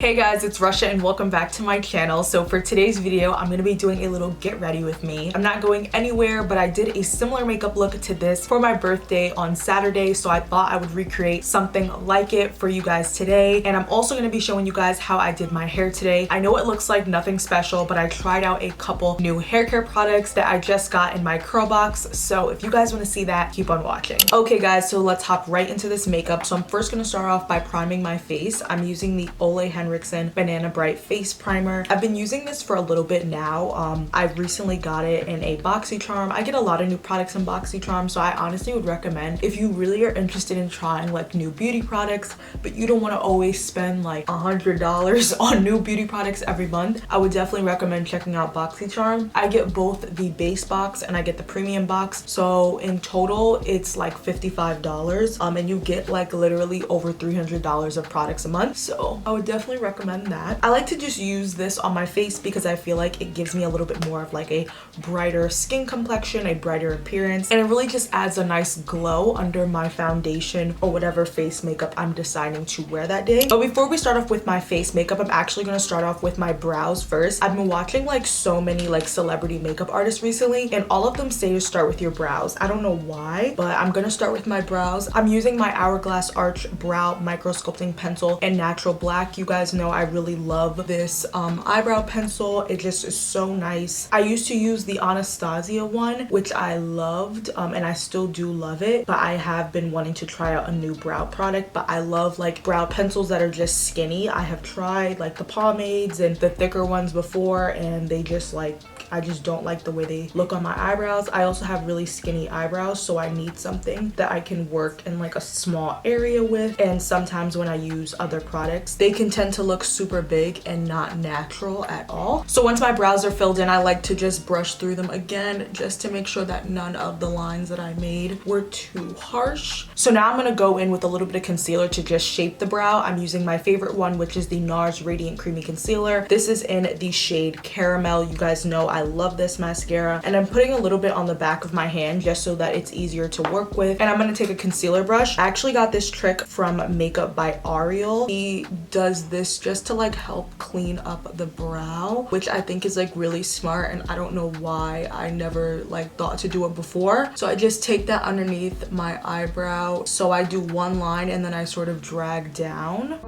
Hey guys, it's Russia and welcome back to my channel. So for today's video, I'm going to be doing a little get ready with me. I'm not going anywhere, but I did a similar makeup look to this for my birthday on Saturday, so I thought I would recreate something like it for you guys today. And I'm also going to be showing you guys how I did my hair today. I know it looks like nothing special, but I tried out a couple new hair care products that I just got in my curl box. So if you guys want to see that, keep on watching. Okay guys, so let's hop right into this makeup. So I'm first going to start off by priming my face. I'm using the Ole Henriksen Banana Bright Face Primer. I've been using this for a little bit now. I recently got it in a BoxyCharm. I get a lot of new products in BoxyCharm, so I honestly would recommend if you really are interested in trying like new beauty products, but you don't want to always spend like $100 on new beauty products every month, I would definitely recommend checking out BoxyCharm. I get both the base box and I get the premium box, so in total it's like $55, and you get like literally over $300 of products a month, so I would definitely recommend that. I like to just use this on my face because I feel like it gives me a little bit more of like a brighter skin complexion, a brighter appearance, and it really just adds a nice glow under my foundation or whatever face makeup I'm deciding to wear that day. But before we start off with my face makeup, I'm actually going to start off with my brows first. I've been watching like so many like celebrity makeup artists recently, and all of them say to start with your brows. I don't know why, but I'm gonna start with my brows. I'm using my Hourglass Arch Brow Micro Sculpting Pencil in Natural Black. You guys know I really love this eyebrow pencil. It just is so nice. I used to use the Anastasia one, which I loved, and I still do love it, but I have been wanting to try out a new brow product. But I love like brow pencils that are just skinny. I have tried like the pomades and the thicker ones before, and they just like, I just don't like the way they look on my eyebrows. I also have really skinny eyebrows, so I need something that I can work in like a small area with. And sometimes when I use other products, they can tend to look super big and not natural at all. So once my brows are filled in, I like to just brush through them again just to make sure that none of the lines that I made were too harsh. So now I'm gonna go in with a little bit of concealer to just shape the brow. I'm using my favorite one, which is the NARS Radiant Creamy Concealer. This is in the shade Caramel. You guys know I love this mascara, and I'm putting a little bit on the back of my hand just so that it's easier to work with. And I'm gonna take a concealer brush. I actually got this trick from Makeup by Ariel. He does this just to like help clean up the brow, which I think is like really smart, and I don't know why I never like thought to do it before. So I just take that underneath my eyebrow. So I do one line and then I sort of drag down.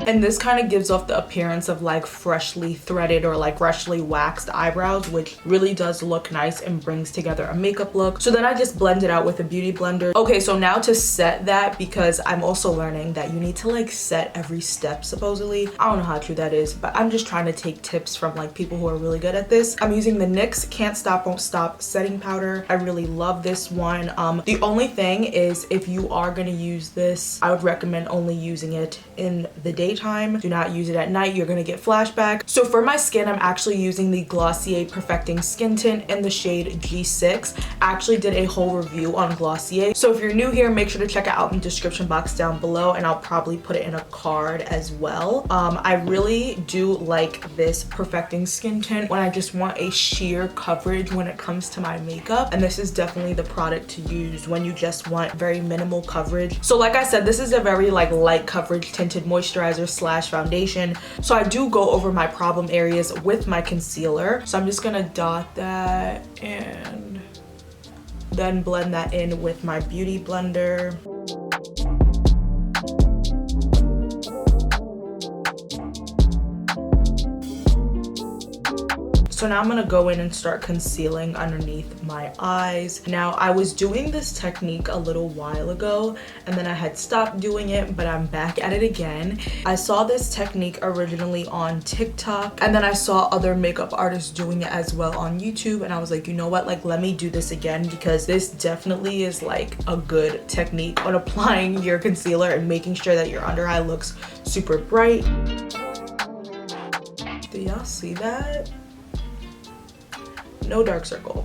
And this kind of gives off the appearance of like freshly threaded or like freshly waxed eyebrows, which really does look nice and brings together a makeup look. So then I just blend it out with a beauty blender. Okay, so now to set that, because I'm also learning that you need to like set every step supposedly. I don't know how true that is, but I'm just trying to take tips from like people who are really good at this. I'm using the NYX Can't Stop Won't Stop setting powder. I really love this one. The only thing is, if you are going to use this, I would recommend only using it in the daytime. Do not use it at night. You're gonna get flashback. So for my skin, I'm actually using the Glossier Perfecting Skin Tint in the shade G6. I actually did a whole review on Glossier, so if you're new here, make sure to check it out in the description box down below, and I'll probably put it in a card as well. I really do like this Perfecting Skin Tint when I just want a sheer coverage when it comes to my makeup, and this is definitely the product to use when you just want very minimal coverage. So like I said, this is a very like light coverage tinted moisturizer slash foundation, so I do go over my problem areas with my concealer. So I'm just gonna dot that and then blend that in with my beauty blender. So now I'm gonna go in and start concealing underneath my eyes. Now, I was doing this technique a little while ago, and then I had stopped doing it, but I'm back at it again. I saw this technique originally on TikTok, and then I saw other makeup artists doing it as well on YouTube, and I was like, you know what, like let me do this again, because this definitely is like a good technique on applying your concealer and making sure that your under eye looks super bright. Do y'all see that? No dark circle.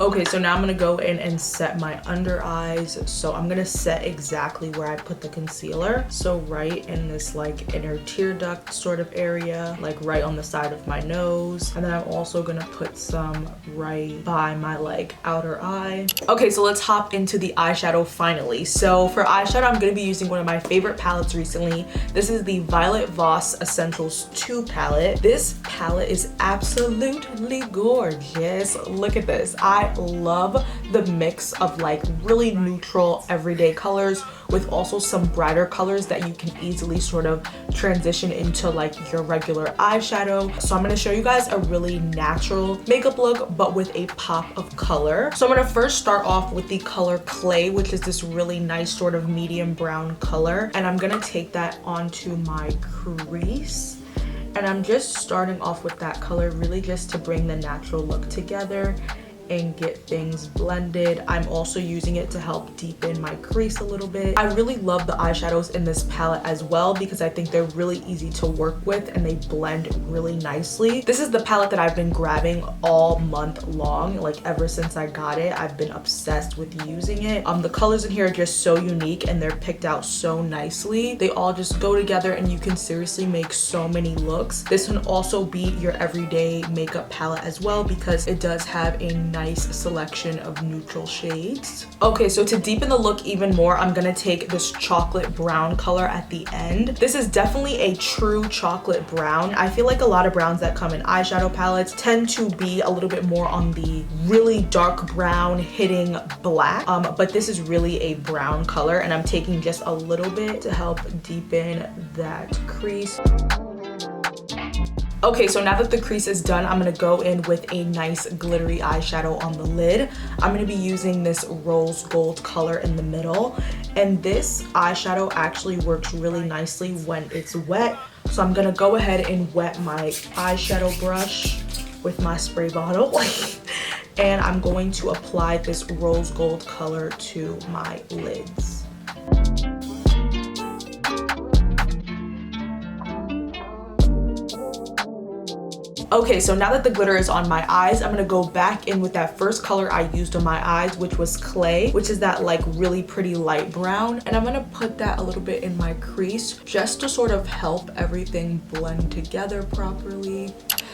Okay, so now I'm gonna go in and set my under eyes. So I'm gonna set exactly where I put the concealer. So right in this like inner tear duct sort of area, like right on the side of my nose. And then I'm also gonna put some right by my like outer eye. Okay, so let's hop into the eyeshadow finally. So for eyeshadow, I'm gonna be using one of my favorite palettes recently. This is the Violet Voss Essentials 2 palette. This palette is absolutely gorgeous. Look at this. I love the mix of like really neutral everyday colors with also some brighter colors that you can easily sort of transition into like your regular eyeshadow. So I'm going to show you guys a really natural makeup look but with a pop of color. So I'm going to first start off with the color Clay, which is this really nice sort of medium brown color, and I'm going to take that onto my crease. And I'm just starting off with that color really just to bring the natural look together and get things blended. I'm also using it to help deepen my crease a little bit. I really love the eyeshadows in this palette as well because I think they're really easy to work with and they blend really nicely. This is the palette that I've been grabbing all month long. Like ever since I got it, I've been obsessed with using it. The colors in here are just so unique and they're picked out so nicely. They all just go together and you can seriously make so many looks. This can also be your everyday makeup palette as well because it does have a nice selection of neutral shades. Okay, so to deepen the look even more, I'm gonna take this chocolate brown color at the end. This is definitely a true chocolate brown. I feel like a lot of browns that come in eyeshadow palettes tend to be a little bit more on the really dark brown hitting black, but this is really a brown color and I'm taking just a little bit to help deepen that crease. Okay, so now that the crease is done, I'm gonna go in with a nice glittery eyeshadow on the lid. I'm gonna be using this rose gold color in the middle. And this eyeshadow actually works really nicely when it's wet. So I'm gonna go ahead and wet my eyeshadow brush with my spray bottle. And I'm going to apply this rose gold color to my lids. Okay, so now that the glitter is on my eyes, I'm gonna go back in with that first color I used on my eyes, which was Clay, which is that like really pretty light brown. And I'm gonna put that a little bit in my crease just to sort of help everything blend together properly.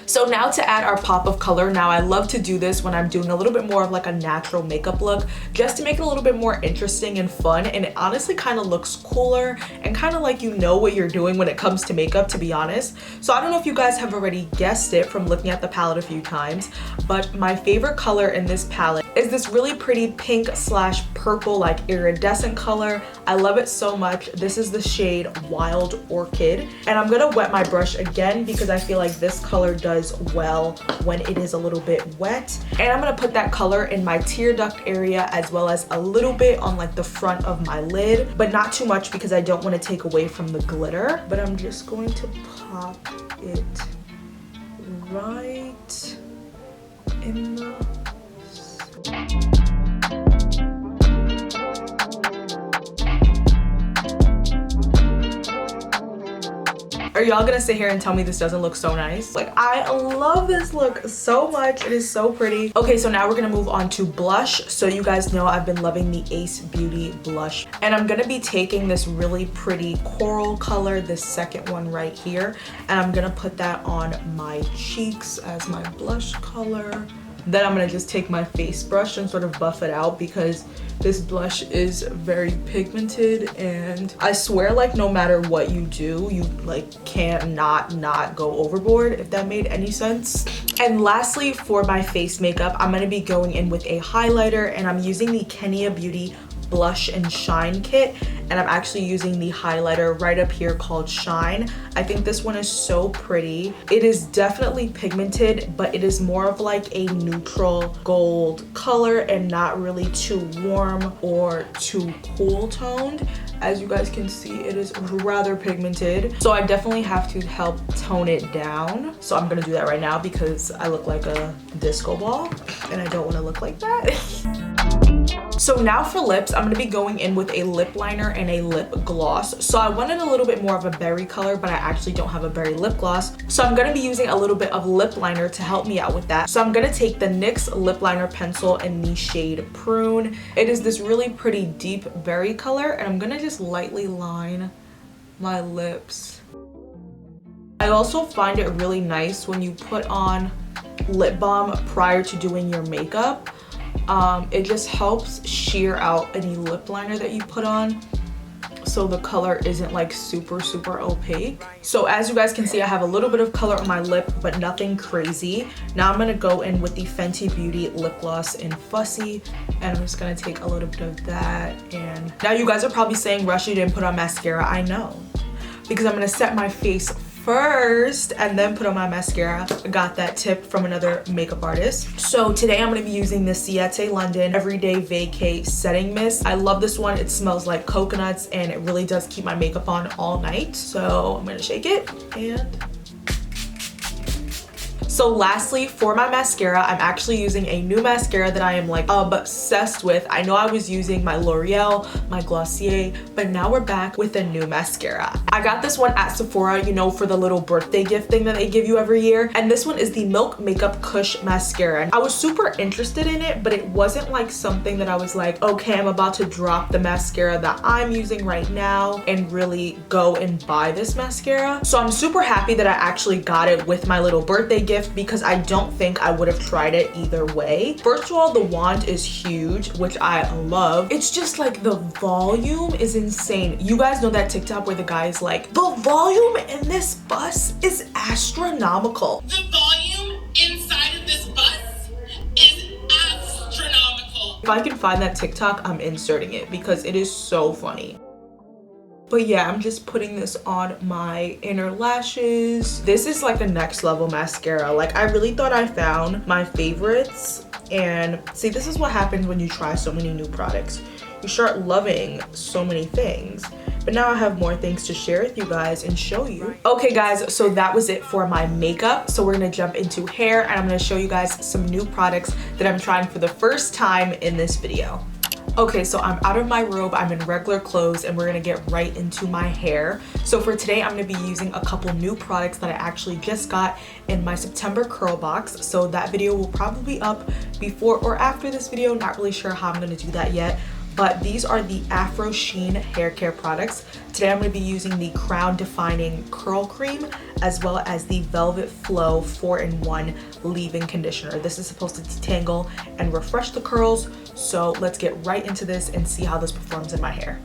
So now to add our pop of color. Now I love to do this when I'm doing a little bit more of like a natural makeup look, just to make it a little bit more interesting and fun. And it honestly kind of looks cooler and kind of like you know what you're doing when it comes to makeup, to be honest. So I don't know if you guys have already guessed it from looking at the palette a few times, but my favorite color in this palette is this really pretty pink slash purple like iridescent color. I love it so much. This is the shade Wild Orchid. And I'm gonna wet my brush again because I feel like this color does well when it is a little bit wet. And I'm gonna put that color in my tear duct area as well as a little bit on like the front of my lid, but not too much because I don't want to take away from the glitter. But I'm just going to pop it right in the Are y'all gonna sit here and tell me this doesn't look so nice? Like, I love this look so much. It is so pretty. Okay, so now we're gonna move on to blush. So you guys know I've been loving the Ace Beauty blush. And I'm gonna be taking this really pretty coral color, this second one right here. And I'm gonna put that on my cheeks as my blush color. Then I'm gonna just take my face brush and sort of buff it out because this blush is very pigmented and I swear like no matter what you do, you like can't not go overboard, if that made any sense. And lastly, for my face makeup, I'm gonna be going in with a highlighter and I'm using the Kenya Beauty Blush and Shine kit, and I'm actually using the highlighter right up here called Shine. I think this one is so pretty. It is definitely pigmented, but it is more of like a neutral gold color and not really too warm or too cool toned. As you guys can see, it is rather pigmented, so I definitely have to help tone it down. So I'm gonna do that right now because I look like a disco ball and I don't want to look like that. So now for lips, I'm gonna be going in with a lip liner and a lip gloss. So I wanted a little bit more of a berry color, but I actually don't have a berry lip gloss. So I'm gonna be using a little bit of lip liner to help me out with that. So I'm gonna take the NYX lip liner pencil in the shade Prune. It is this really pretty deep berry color, and I'm gonna just lightly line my lips. I also find it really nice when you put on lip balm prior to doing your makeup. It just helps sheer out any lip liner that you put on, so the color isn't like super opaque. So as you guys can see, I have a little bit of color on my lip, but nothing crazy. Now I'm gonna go in with the Fenty Beauty lip gloss in Fussy, and I'm just gonna take a little bit of that. And now you guys are probably saying, Rush, you didn't put on mascara. I know, because I'm gonna set my face first and then put on my mascara. I got that tip from another makeup artist. So today I'm going to be using the Ciete London Everyday Vacay Setting Mist. I love this one. It smells like coconuts and it really does keep my makeup on all night. So I'm going to shake it and... So lastly, for my mascara, I'm actually using a new mascara that I am like obsessed with. I know I was using my L'Oreal, my Glossier, but now we're back with a new mascara. I got this one at Sephora, you know, for the little birthday gift thing that they give you every year. And this one is the Milk Makeup Kush Mascara. I was super interested in it, but it wasn't like something that I was like, okay, I'm about to drop the mascara that I'm using right now and really go and buy this mascara. So I'm super happy that I actually got it with my little birthday gift, because I don't think I would have tried it either way. First of all, the wand is huge, which I love. It's just like the volume is insane. You guys know that TikTok where the guy is like, the volume in this bus is astronomical. The volume inside of this bus is astronomical. If I can find that TikTok, I'm inserting it because it is so funny. But yeah, I'm just putting this on my inner lashes. This is like a next level mascara. Like, I really thought I found my favorites. And see, this is what happens when you try so many new products. You start loving so many things. But now I have more things to share with you guys and show you. Okay guys, so that was it for my makeup. So we're gonna jump into hair, and I'm gonna show you guys some new products that I'm trying for the first time in this video. Okay, so I'm out of my robe, I'm in regular clothes, and we're gonna get right into my hair. So for today, I'm gonna be using a couple new products that I actually just got in my September curl box. So that video will probably be up before or after this video. Not really sure how I'm gonna do that yet. But these are the Afro Sheen hair care products. Today I'm going to be using the Crown Defining Curl Cream as well as the Velvet Flow 4-in-1 leave-in conditioner. This is supposed to detangle and refresh the curls. So let's get right into this and see how this performs in my hair.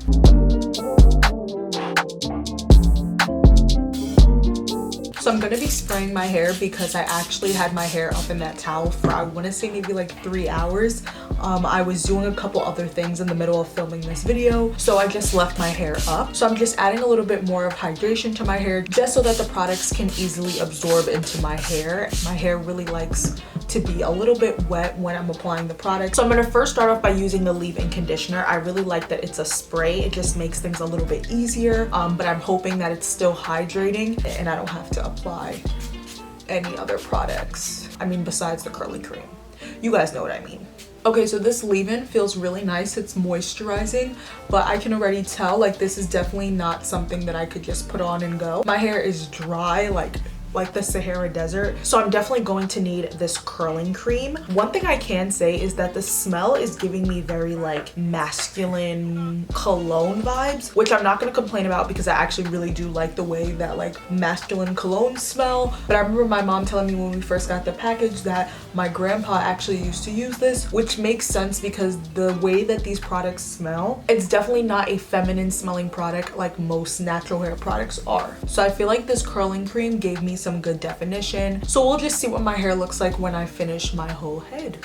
So I'm gonna be spraying my hair because I actually had my hair up in that towel for, I wanna say maybe like 3 hours. I was doing a couple other things in the middle of filming this video, so I just left my hair up. So I'm just adding a little bit more of hydration to my hair just so that the products can easily absorb into my hair. My hair really likes to be a little bit wet when I'm applying the product. So I'm gonna first start off by using the leave-in conditioner. I really like that it's a spray. It just makes things a little bit easier, but I'm hoping that it's still hydrating and I don't have to apply any other products. I mean, besides the curly cream. You guys know what I mean. Okay, so this leave-in feels really nice. It's moisturizing, but I can already tell like this is definitely not something that I could just put on and go. My hair is dry, like the Sahara Desert. So I'm definitely going to need this curling cream. One thing I can say is that the smell is giving me very like masculine cologne vibes, which I'm not gonna complain about because I actually really do like the way that like masculine cologne smell. But I remember my mom telling me when we first got the package that my grandpa actually used to use this, which makes sense because the way that these products smell, it's definitely not a feminine smelling product like most natural hair products are. So I feel like this curling cream gave me some good definition. So we'll just see what my hair looks like when I finish my whole head.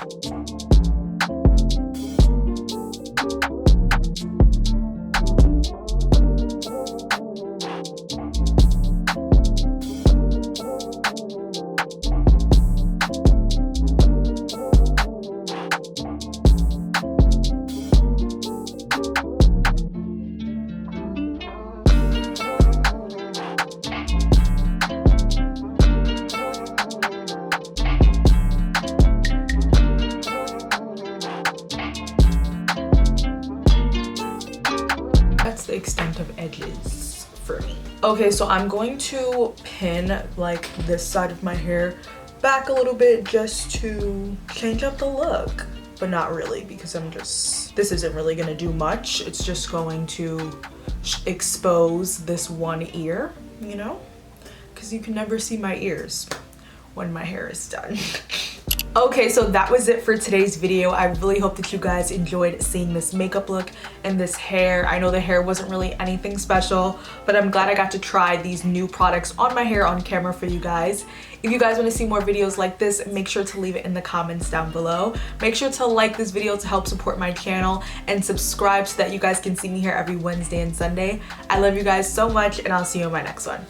edges for me. Okay, so I'm going to pin like this side of my hair back a little bit just to change up the look, but not really, because this isn't really gonna do much. It's just going to expose this one ear, you know, because you can never see my ears when my hair is done. Okay, so that was it for today's video. I really hope that you guys enjoyed seeing this makeup look and this hair. I know the hair wasn't really anything special, but I'm glad I got to try these new products on my hair on camera for you guys. If you guys want to see more videos like this, make sure to leave it in the comments down below. Make sure to like this video to help support my channel and subscribe so that you guys can see me here every Wednesday and Sunday. I love you guys so much, and I'll see you in my next one.